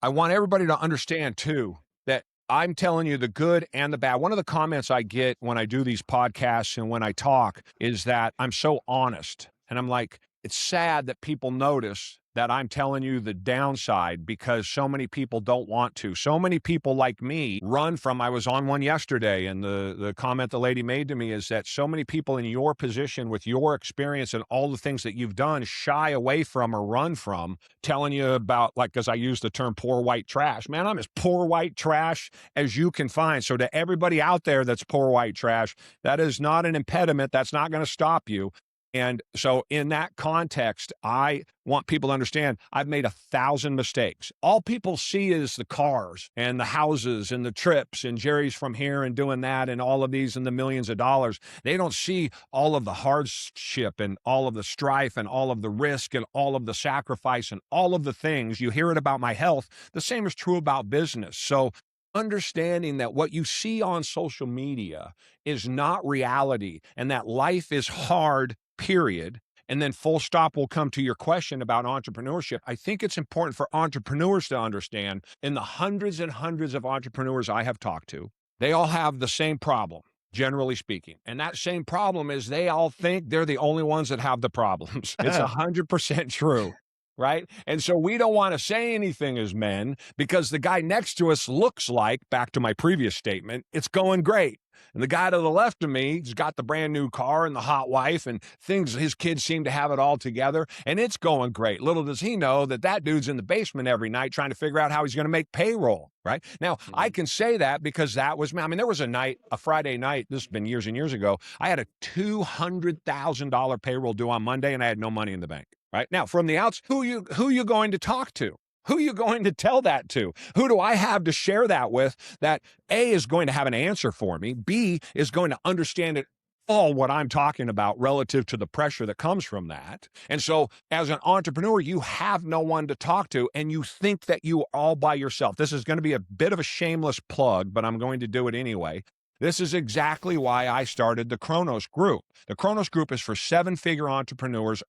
Speaker 1: I want everybody to understand too, that I'm telling you the good and the bad. One of the comments I get when I do these podcasts and when I talk is that I'm so honest. And I'm like, it's sad that people notice that I'm telling you the downside because so many people don't want to. So many people like me run from, I was on one yesterday, and the comment the lady made to me is that so many people in your position with your experience and all the things that you've done shy away from or run from telling you about, like, because I use the term poor white trash. Man, I'm as poor white trash as you can find. So to everybody out there that's poor white trash, that is not an impediment. That's not going to stop you. And so in that context, I want people to understand I've made 1,000 mistakes. All people see is the cars and the houses and the trips and Jerry's from here and doing that and all of these and the millions of dollars. They don't see all of the hardship and all of the strife and all of the risk and all of the sacrifice and all of the things. You hear it about my health. The same is true about business. So understanding that what you see on social media is not reality and that life is hard, period. And then full stop will come to your question about entrepreneurship. I think it's important for entrepreneurs to understand, in the hundreds and hundreds of entrepreneurs I have talked to, they all have the same problem, generally speaking. And that same problem is they all think they're the only ones that have the problems. It's 100% true. right? And so we don't want to say anything as men because the guy next to us looks like, back to my previous statement, it's going great. And the guy to the left of me, he's got the brand new car and the hot wife and things, his kids seem to have it all together and it's going great. Little does he know that that dude's in the basement every night trying to figure out how he's going to make payroll, right? Now, I can say that because that was me. I mean, there was a Friday night, this has been years and years ago, I had a $200,000 payroll due on Monday and I had no money in the bank. Right now, from the outs, who you going to talk to? Who are you going to tell that to? Who do I have to share that with that A is going to have an answer for me, B is going to understand it all what I'm talking about relative to the pressure that comes from that. And so as an entrepreneur, you have no one to talk to and you think that you are all by yourself. This is going to be a bit of a shameless plug, but I'm going to do it anyway. This is exactly why I started the Kronos Group. The Kronos Group is for 7-figure entrepreneurs,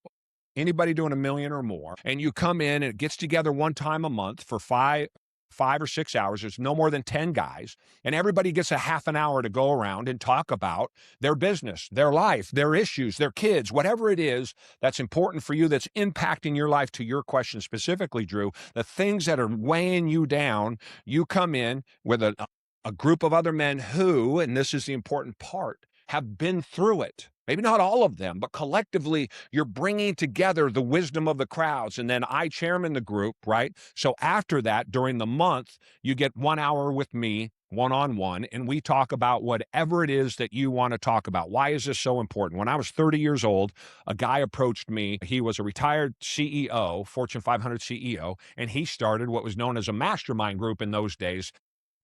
Speaker 1: anybody doing $1 million or more, and you come in and it gets together one time a month for five or 6 hours. There's no more than 10 guys, and everybody gets a half an hour to go around and talk about their business, their life, their issues, their kids, whatever it is that's important for you, that's impacting your life. To your question specifically, Drew, the things that are weighing you down, you come in with a group of other men who, and this is the important part, have been through it. Maybe not all of them, but collectively, you're bringing together the wisdom of the crowds. And then I chairman the group, right? So after that, during the month, you get 1 hour with me, one-on-one, and we talk about whatever it is that you want to talk about. Why is this so important? When I was 30 years old, a guy approached me. He was a retired CEO, Fortune 500 CEO, and he started what was known as a mastermind group in those days,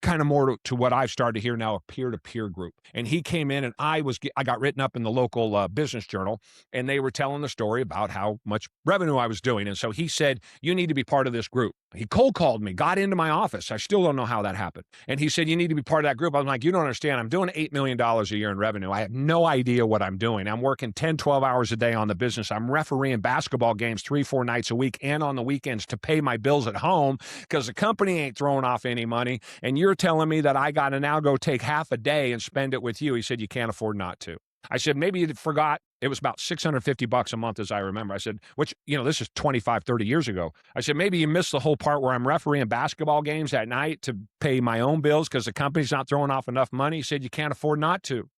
Speaker 1: kind of more to what I've started to hear now, a peer-to-peer group. And he came in and I got written up in the local business journal, and they were telling the story about how much revenue I was doing. And so he said, you need to be part of this group. He cold called me, got into my office. I still don't know how that happened. And he said, you need to be part of that group. I was like, you don't understand. I'm doing $8 million a year in revenue. I have no idea what I'm doing. I'm working 10, 12 hours a day on the business. I'm refereeing basketball games 3-4 nights a week and on the weekends to pay my bills at home because the company ain't throwing off any money. And you're telling me that I got to now go take half a day and spend it with you. He said, you can't afford not to. I said, maybe you forgot. It was about $650 a month, as I remember. I said, which, this is 25, 30 years ago. I said, maybe you missed the whole part where I'm refereeing basketball games at night to pay my own bills because the company's not throwing off enough money. He said, you can't afford not to.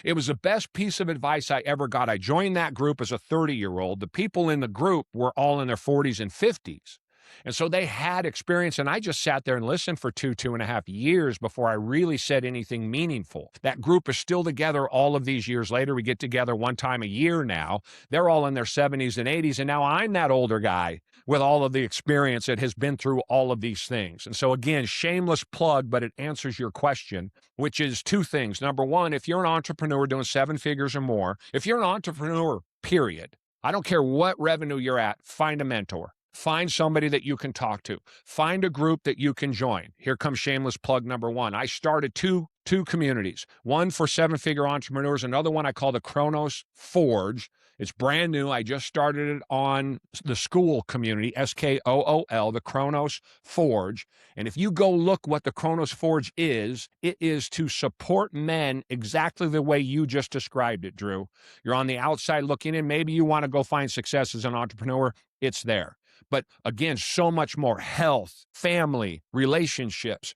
Speaker 1: It was the best piece of advice I ever got. I joined that group as a 30-year-old. The people in the group were all in their 40s and 50s. And so they had experience, and I just sat there and listened for 2.5 years before I really said anything meaningful. That group is still together all of these years later. We get together one time a year now. They're all in their 70s and 80s, and now I'm that older guy with all of the experience that has been through all of these things. And so again, shameless plug, but it answers your question, which is two things. Number one, if you're an entrepreneur doing 7 figures or more, if you're an entrepreneur, period, I don't care what revenue you're at, find a mentor. Find somebody that you can talk to. Find a group that you can join. Here comes shameless plug number one. I started two communities, one for 7-figure entrepreneurs, another one I call the Kronos Forge. It's brand new. I just started it on the school community, SKOOL, the Kronos Forge. And if you go look what the Kronos Forge is, it is to support men exactly the way you just described it, Drew. You're on the outside looking in. Maybe you want to go find success as an entrepreneur. It's there. But again, so much more: health, family, relationships,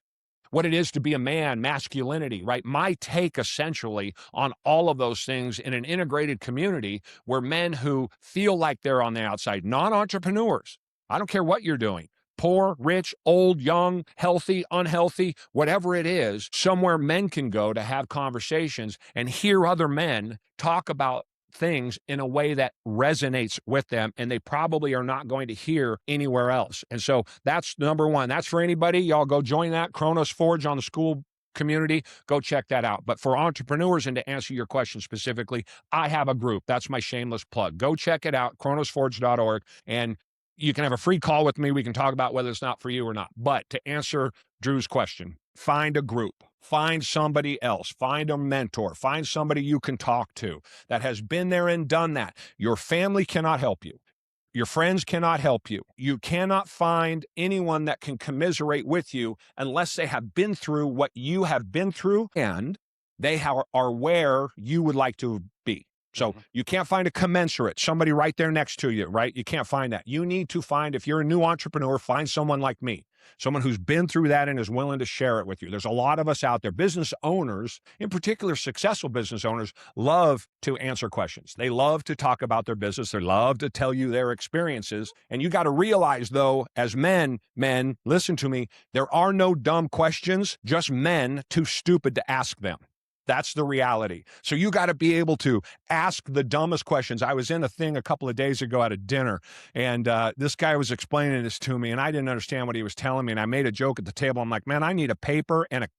Speaker 1: what it is to be a man, masculinity, right? My take essentially on all of those things in an integrated community where men who feel like they're on the outside, non-entrepreneurs, I don't care what you're doing, poor, rich, old, young, healthy, unhealthy, whatever it is, somewhere men can go to have conversations and hear other men talk about things in a way that resonates with them, and they probably are not going to hear anywhere else. And so that's number one. That's for anybody. Y'all go join that Kronos Forge on the school community. Go check that out. But for entrepreneurs, and to answer your question specifically, I have a group. That's my shameless plug. Go check it out, kronosforge.org, and you can have a free call with me. We can talk about whether it's not for you or not. But to answer Drew's question, find a group. Find somebody else. Find a mentor. Find somebody you can talk to that has been there and done that. Your family cannot help you. Your friends cannot help you. You cannot find anyone that can commiserate with you unless they have been through what you have been through and they are where you would like to be. So you can't find a commensurate, somebody right there next to you, right? You can't find that. You need to find, if you're a new entrepreneur, find someone like me, someone who's been through that and is willing to share it with you. There's a lot of us out there, business owners, in particular, successful business owners, love to answer questions. They love to talk about their business. They love to tell you their experiences. And you got to realize, though, as men, listen to me, there are no dumb questions, just men too stupid to ask them. That's the reality. So you got to be able to ask the dumbest questions. I was in a thing a couple of days ago at a dinner, and this guy was explaining this to me, and I didn't understand what he was telling me. And I made a joke at the table. I'm like, man, I need a paper and a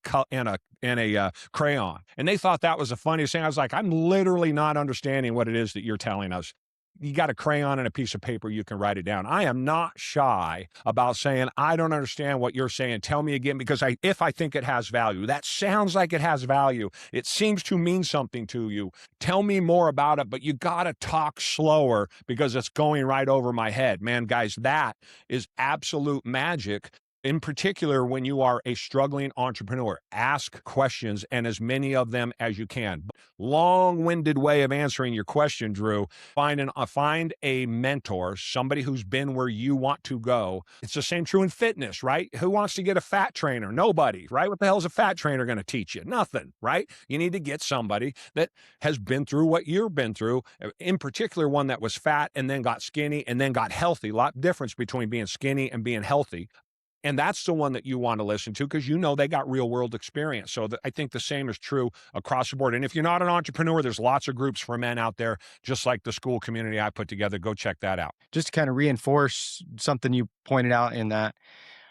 Speaker 1: crayon. And they thought that was the funniest thing. I was like, I'm literally not understanding what it is that you're telling us. You got a crayon and a piece of paper, you can write it down. I am not shy about saying, I don't understand what you're saying. Tell me again, because if I think it has value, that sounds like it has value. It seems to mean something to you. Tell me more about it, but you got to talk slower because it's going right over my head. Man, guys, that is absolute magic. In particular, when you are a struggling entrepreneur, ask questions, and as many of them as you can. Long-winded way of answering your question, Drew. Find a mentor, somebody who's been where you want to go. It's the same true in fitness, right? Who wants to get a fat trainer? Nobody, right? What the hell is a fat trainer going to teach you? Nothing, right? You need to get somebody that has been through what you've been through, in particular, one that was fat and then got skinny and then got healthy. A lot difference between being skinny and being healthy. And that's the one that you want to listen to because you know they got real world experience. So I think the same is true across the board. And if you're not an entrepreneur, there's lots of groups for men out there, just like the school community I put together. Go check that out.
Speaker 4: Just to kind of reinforce something you pointed out in that,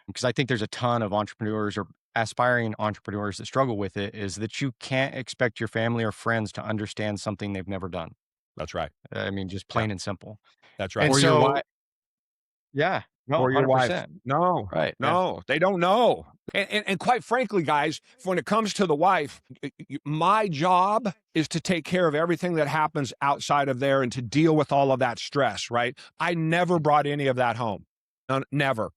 Speaker 4: because I think there's a ton of entrepreneurs or aspiring entrepreneurs that struggle with it, is that you can't expect your family or friends to understand something they've never done.
Speaker 1: That's right.
Speaker 4: I mean, just plain and simple.
Speaker 1: That's right.
Speaker 4: And
Speaker 2: Or
Speaker 4: so,
Speaker 2: your wife.
Speaker 4: yeah, no,
Speaker 1: Or your wife.
Speaker 4: 100%.
Speaker 1: No,
Speaker 2: Right.
Speaker 1: no, they don't know. And quite frankly, guys, when it comes to the wife, my job is to take care of everything that happens outside of there and to deal with all of that stress, right? I never brought any of that home. Never.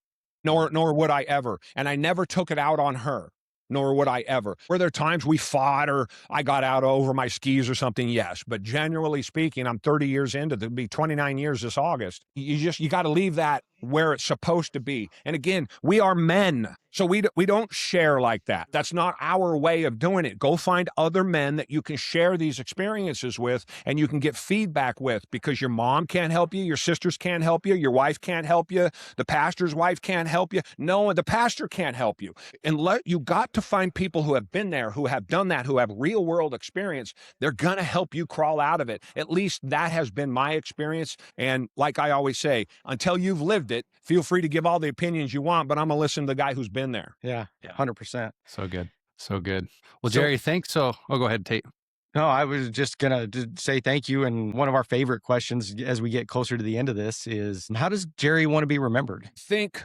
Speaker 1: Nor would I ever. And I never took it out on her. Nor would I ever. Were there times we fought or I got out over my skis or something? Yes. But generally speaking, I'm 30 years into it. It'll be 29 years this August. You got to leave that where it's supposed to be. And again, we are men. So we don't share like that. That's not our way of doing it. Go find other men that you can share these experiences with and you can get feedback with, because your mom can't help you, your sisters can't help you, your wife can't help you, the pastor's wife can't help you. No, the pastor can't help you. And you got to find people who have been there, who have done that, who have real world experience. They're going to help you crawl out of it. At least that has been my experience. And like I always say, until you've lived it, feel free to give all the opinions you want, but I'm going to listen to the guy who's been there.
Speaker 4: Yeah, 100%.
Speaker 2: So good. So good. Well, Jerry, thanks. Go ahead, Tate.
Speaker 4: No, I was just going to say thank you. And one of our favorite questions as we get closer to the end of this is, how does Jerry want to be remembered?
Speaker 1: I think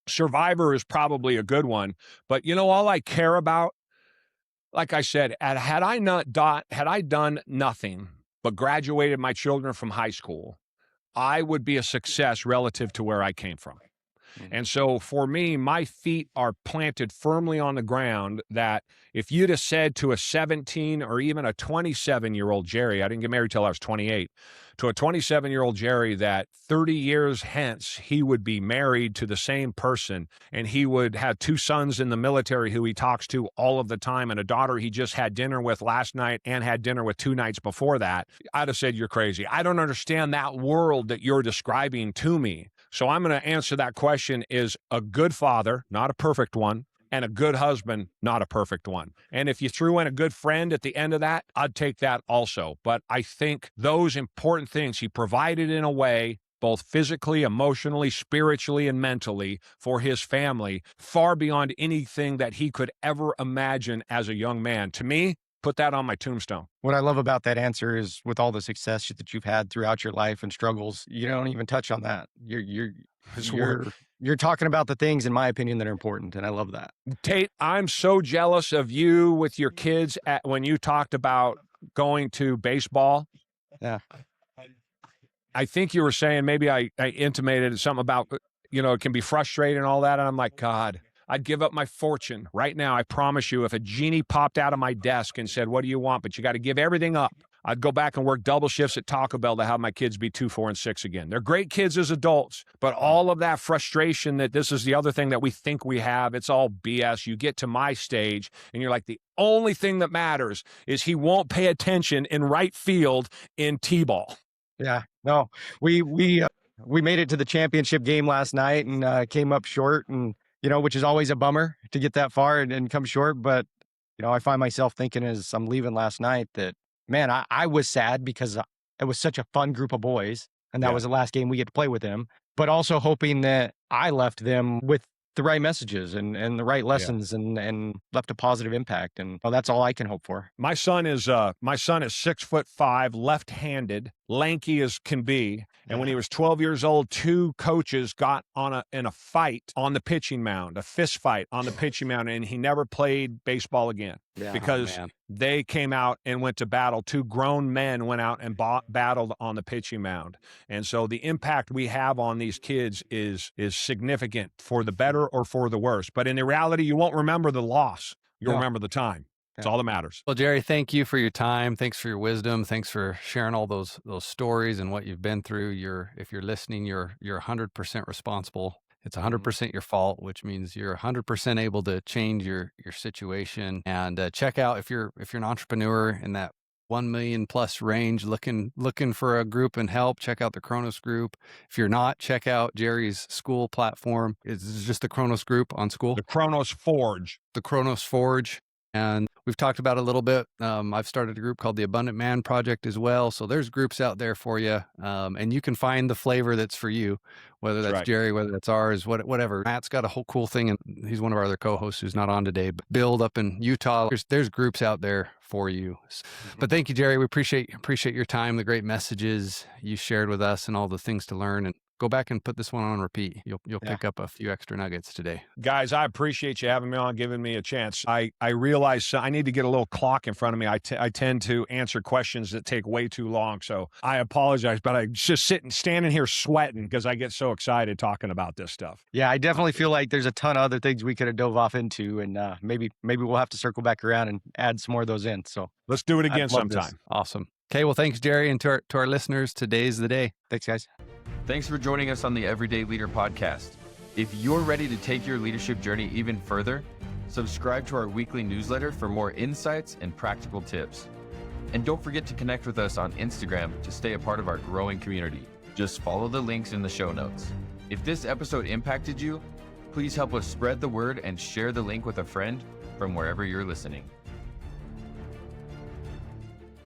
Speaker 1: survivor is probably a good one, but all I care about, like I said, had I done nothing but graduated my children from high school, I would be a success relative to where I came from. And so for me, my feet are planted firmly on the ground that if you'd have said to a 17 or even a 27-year-old Jerry, I didn't get married till I was 28, to a 27-year-old Jerry that 30 years hence, he would be married to the same person and he would have 2 sons in the military who he talks to all of the time and a daughter he just had dinner with last night and had dinner with 2 nights before that, I'd have said, you're crazy. I don't understand that world that you're describing to me. So I'm going to answer that question is a good father, not a perfect one, and a good husband, not a perfect one. And if you threw in a good friend at the end of that, I'd take that also. But I think those important things he provided in a way, both physically, emotionally, spiritually, and mentally for his family, far beyond anything that he could ever imagine as a young man. To me, put that on my tombstone.
Speaker 4: What I love about that answer is with all the success that you've had throughout your life and struggles, you don't even touch on that. You're talking about the things, in my opinion, that are important. And I love that.
Speaker 1: Tate, I'm so jealous of you with your kids when you talked about going to baseball.
Speaker 4: Yeah.
Speaker 1: I think you were saying, maybe I intimated something about, it can be frustrating and all that. And I'm like, God, I'd give up my fortune right now. I promise you, if a genie popped out of my desk and said, what do you want? But you got to give everything up. I'd go back and work double shifts at Taco Bell to have my kids be 2, 4, and 6 again. They're great kids as adults, but all of that frustration that this is the other thing that we think we have, it's all BS. You get to my stage and you're like, the only thing that matters is he won't pay attention in right field in T-ball.
Speaker 4: Yeah, no, we made it to the championship game last night and came up short, and which is always a bummer to get that far and come short. But I find myself thinking as I'm leaving last night that, man, I was sad because it was such a fun group of boys, and that was the last game we get to play with them. But also hoping that I left them with the right messages and the right lessons and left a positive impact. And that's all I can hope for.
Speaker 1: My son is 6'5", left-handed, lanky as can be. And when he was 12 years old, 2 coaches got in a fight on the pitching mound, a fist fight on the pitching mound, and he never played baseball again because they came out and went to battle. 2 grown men went out and battled on the pitching mound. And so the impact we have on these kids is significant for the better or for the worse. But in reality, you won't remember the loss. You'll remember the time. That's all that matters.
Speaker 2: Well, Jerry, thank you for your time. Thanks for your wisdom. Thanks for sharing all those stories and what you've been through. If you're listening, you're 100% responsible. It's 100% your fault, which means you're 100% able to change your situation. And check out if you're an entrepreneur in that 1 million plus range, looking for a group and help, check out the Kronos Group. If you're not, check out Jerry's school platform. It's just the Kronos Group on school.
Speaker 1: The Kronos Forge.
Speaker 2: The Kronos Forge. And we've talked about it a little bit. I've started a group called the Abundant Man Project as well. So there's groups out there for you. And you can find the flavor that's for you, whether that's Jerry, whether that's ours, whatever. Matt's got a whole cool thing, and he's one of our other co-hosts who's not on today, but Build up in Utah. There's groups out there for you. But thank you, Jerry. We appreciate your time, the great messages you shared with us, and all the things to learn. And go back and put this one on repeat. You'll pick up a few extra nuggets today.
Speaker 1: Guys, I appreciate you having me on, giving me a chance. I realize I need to get a little clock in front of me. I tend to answer questions that take way too long, so I apologize, but I'm just standing here sweating because I get so excited talking about this stuff.
Speaker 4: Yeah, I definitely feel like there's a ton of other things we could have dove off into, and maybe we'll have to circle back around and add some more of those in. So
Speaker 1: let's do it again sometime.
Speaker 2: Awesome. Okay, well, thanks, Jerry, and to our listeners, today's the day.
Speaker 4: Thanks, guys.
Speaker 3: Thanks for joining us on the Everyday Leader podcast. If you're ready to take your leadership journey even further, subscribe to our weekly newsletter for more insights and practical tips. And don't forget to connect with us on Instagram to stay a part of our growing community. Just follow the links in the show notes. If this episode impacted you, please help us spread the word and share the link with a friend from wherever you're listening.